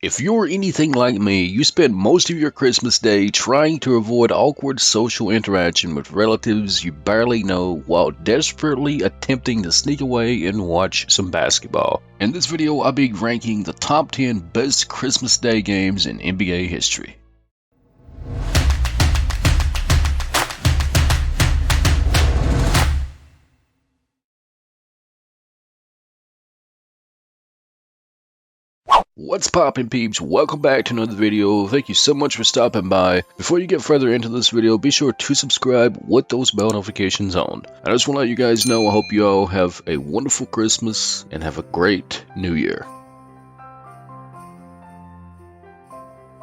If you're anything like me, you spend most of your Christmas day trying to avoid awkward social interaction with relatives you barely know while desperately attempting to sneak away and watch some basketball. In this video, I'll be ranking the top 10 best Christmas Day games in NBA history. What's poppin' peeps? Welcome back to another video. Thank you so much for stopping by. Before you get further into this video, be sure to subscribe with those bell notifications on. I just want to let you guys know I hope you all have a wonderful Christmas and have a great New Year.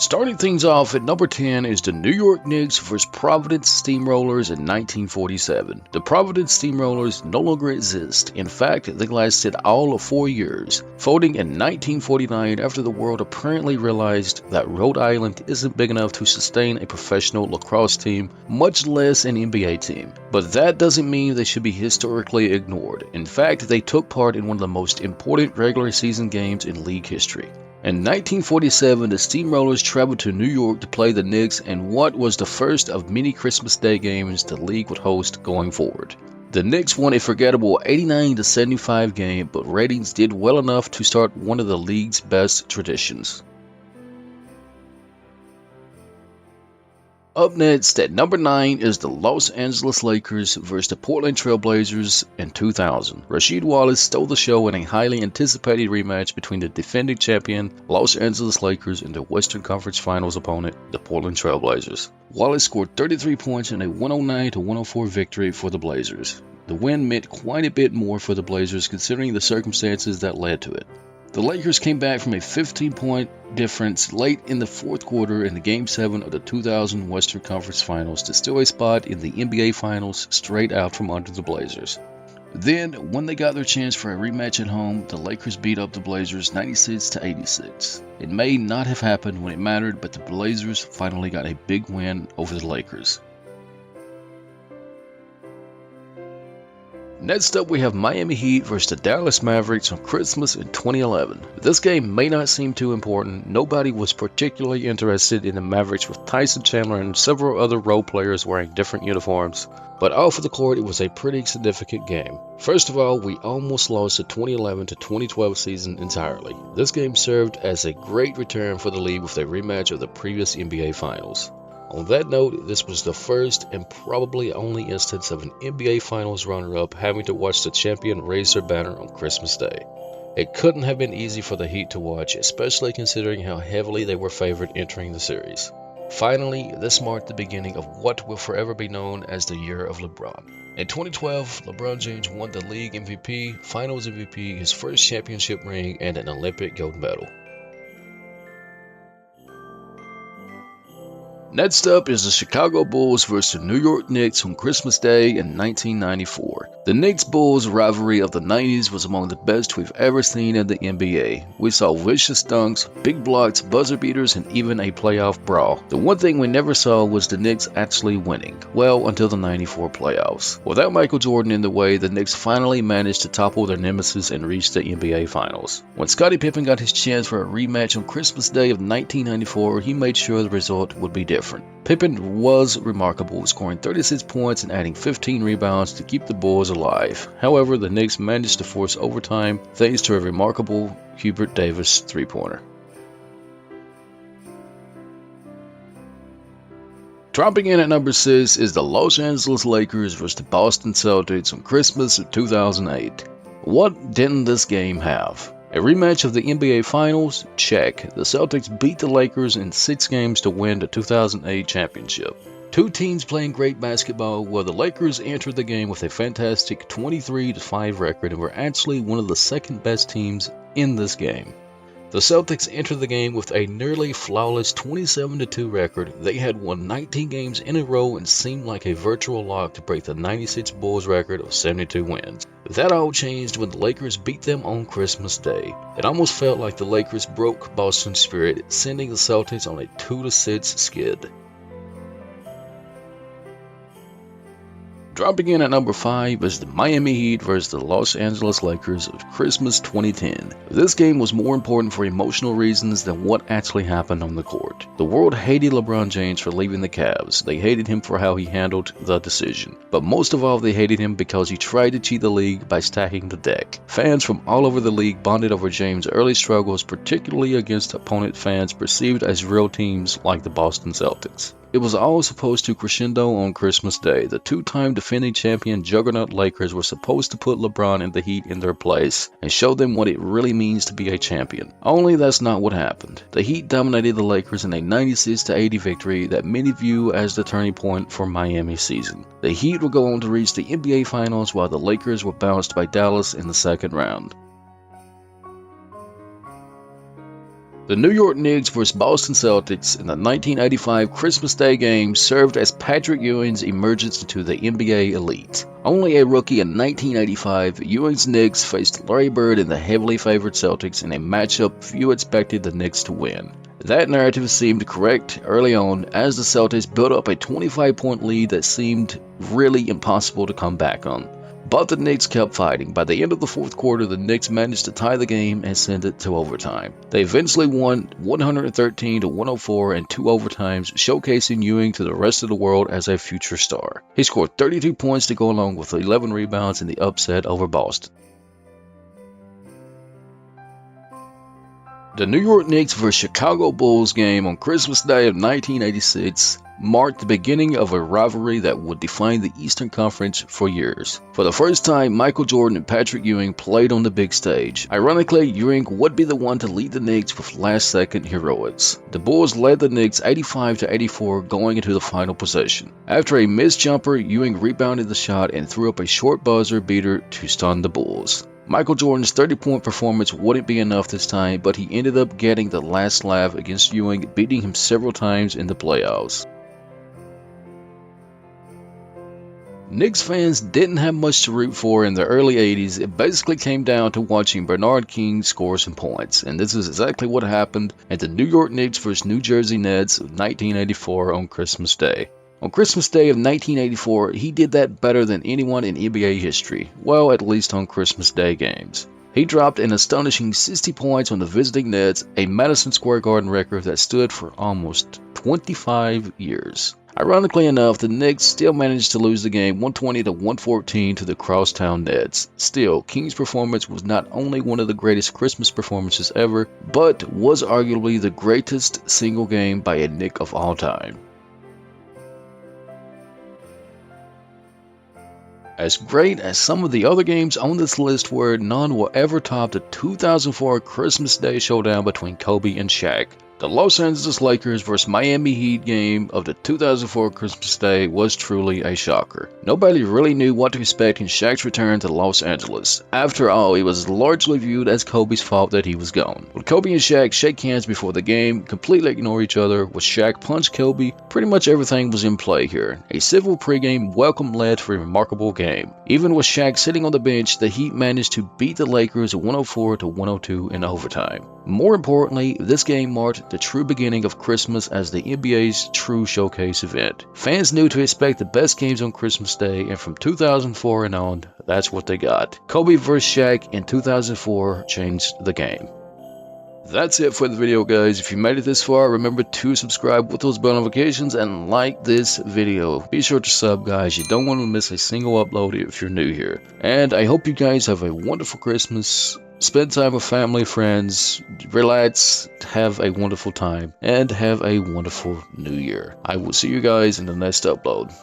Starting things off at number 10 is the New York Knicks vs Providence Steamrollers in 1947. The Providence Steamrollers no longer exist. In fact, they lasted all of 4 years, folding in 1949 after the world apparently realized that Rhode Island isn't big enough to sustain a professional lacrosse team, much less an NBA team. But that doesn't mean they should be historically ignored. In fact, they took part in one of the most important regular season games in league history. In 1947, the Steamrollers traveled to New York to play the Knicks in what was the first of many Christmas Day games the league would host going forward. The Knicks won a forgettable 89-75 game, but ratings did well enough to start one of the league's best traditions. Up next, at number 9 is the Los Angeles Lakers vs the Portland Trail Blazers in 2000. Rasheed Wallace stole the show in a highly anticipated rematch between the defending champion Los Angeles Lakers and their Western Conference Finals opponent, the Portland Trail Blazers. Wallace scored 33 points in a 109-104 victory for the Blazers. The win meant quite a bit more for the Blazers considering the circumstances that led to it. The Lakers came back from a 15-point difference late in the fourth quarter in the Game 7 of the 2000 Western Conference Finals to steal a spot in the NBA Finals straight out from under the Blazers. Then, when they got their chance for a rematch at home, the Lakers beat up the Blazers 96-86. It may not have happened when it mattered, but the Blazers finally got a big win over the Lakers. Next up, we have Miami Heat vs the Dallas Mavericks on Christmas in 2011. This game may not seem too important. Nobody was particularly interested in the Mavericks with Tyson Chandler and several other role players wearing different uniforms. But off of the court, it was a pretty significant game. First of all, we almost lost the 2011 to 2012 season entirely. This game served as a great return for the league with a rematch of the previous NBA Finals. On that note, this was the first and probably only instance of an NBA Finals runner-up having to watch the champion raise their banner on Christmas Day. It couldn't have been easy for the Heat to watch, especially considering how heavily they were favored entering the series. Finally, this marked the beginning of what will forever be known as the Year of LeBron. In 2012, LeBron James won the league MVP, Finals MVP, his first championship ring, and an Olympic gold medal. Next up is the Chicago Bulls vs the New York Knicks on Christmas Day in 1994. The Knicks-Bulls rivalry of the 90s was among the best we've ever seen in the NBA. We saw vicious dunks, big blocks, buzzer beaters, and even a playoff brawl. The one thing we never saw was the Knicks actually winning. Well, until the 94 playoffs. Without Michael Jordan in the way, the Knicks finally managed to topple their nemesis and reach the NBA Finals. When Scottie Pippen got his chance for a rematch on Christmas Day of 1994, he made sure the result would be different. Pippen was remarkable, scoring 36 points and adding 15 rebounds to keep the Bulls alive. However, the Knicks managed to force overtime thanks to a remarkable Hubert Davis three-pointer. Dropping in at number 6 is the Los Angeles Lakers vs the Boston Celtics on Christmas of 2008. What didn't this game have? A rematch of the NBA Finals? Check. The Celtics beat the Lakers in 6 games to win the 2008 championship. Two teams playing great basketball, while the Lakers entered the game with a fantastic 23-5 record and were actually one of the second best teams in this game. The Celtics entered the game with a nearly flawless 27-2 record. They had won 19 games in a row and seemed like a virtual lock to break the 96 Bulls record of 72 wins. That all changed when the Lakers beat them on Christmas Day. It almost felt like the Lakers broke Boston's spirit, sending the Celtics on a 2-6 skid. Dropping in at number 5 is the Miami Heat versus the Los Angeles Lakers of Christmas 2010. This game was more important for emotional reasons than what actually happened on the court. The world hated LeBron James for leaving the Cavs. They hated him for how he handled the decision. But most of all, they hated him because he tried to cheat the league by stacking the deck. Fans from all over the league bonded over James' early struggles, particularly against opponent fans perceived as real teams like the Boston Celtics. It was all supposed to crescendo on Christmas Day. The two-time defending champion juggernaut Lakers were supposed to put LeBron and the Heat in their place and show them what it really means to be a champion. Only that's not what happened. The Heat dominated the Lakers in a 96-80 victory that many view as the turning point for Miami's season. The Heat would go on to reach the NBA Finals while the Lakers were bounced by Dallas in the second round. The New York Knicks vs. Boston Celtics in the 1985 Christmas Day game served as Patrick Ewing's emergence into the NBA elite. Only a rookie in 1985, Ewing's Knicks faced Larry Bird and the heavily favored Celtics in a matchup few expected the Knicks to win. That narrative seemed correct early on as the Celtics built up a 25-point lead that seemed really impossible to come back on. But the Knicks kept fighting. By the end of the fourth quarter, the Knicks managed to tie the game and send it to overtime. They eventually won 113-104 in 2 overtimes, showcasing Ewing to the rest of the world as a future star. He scored 32 points to go along with 11 rebounds in the upset over Boston. The New York Knicks vs. Chicago Bulls game on Christmas Day of 1986 marked the beginning of a rivalry that would define the Eastern Conference for years. For the first time, Michael Jordan and Patrick Ewing played on the big stage. Ironically, Ewing would be the one to lead the Knicks with last-second heroics. The Bulls led the Knicks 85-84 going into the final possession. After a missed jumper, Ewing rebounded the shot and threw up a short buzzer beater to stun the Bulls. Michael Jordan's 30-point performance wouldn't be enough this time, but he ended up getting the last laugh against Ewing, beating him several times in the playoffs. Knicks fans didn't have much to root for in the early 80s. It basically came down to watching Bernard King score some points, and this is exactly what happened at the New York Knicks vs. New Jersey Nets of 1984 on Christmas Day. On Christmas Day of 1984, he did that better than anyone in NBA history, well, at least on Christmas Day games. He dropped an astonishing 60 points on the visiting Nets, a Madison Square Garden record that stood for almost 25 years. Ironically enough, the Knicks still managed to lose the game 120-114 to the crosstown Nets. Still, King's performance was not only one of the greatest Christmas performances ever, but was arguably the greatest single game by a Knick of all time. As great as some of the other games on this list were, none will ever top the 2004 Christmas Day showdown between Kobe and Shaq. The Los Angeles Lakers vs. Miami Heat game of the 2004 Christmas Day was truly a shocker. Nobody really knew what to expect in Shaq's return to Los Angeles. After all, it was largely viewed as Kobe's fault that he was gone. When Kobe and Shaq shake hands before the game, completely ignore each other, with Shaq punch Kobe, pretty much everything was in play here. A civil pregame welcome led to a remarkable game. Even with Shaq sitting on the bench, the Heat managed to beat the Lakers 104-102 in overtime. More importantly, this game marked the true beginning of Christmas as the NBA's true showcase event. Fans knew to expect the best games on Christmas Day, and from 2004 and on, that's what they got. Kobe vs. Shaq in 2004 changed the game. That's it for the video, guys. If you made it this far, remember to subscribe with those bell notifications and like this video. Be sure to sub, guys. You don't want to miss a single upload if you're new here. And I hope you guys have a wonderful Christmas. Spend time with family, friends, relax, have a wonderful time, and have a wonderful new year. I will see you guys in the next upload.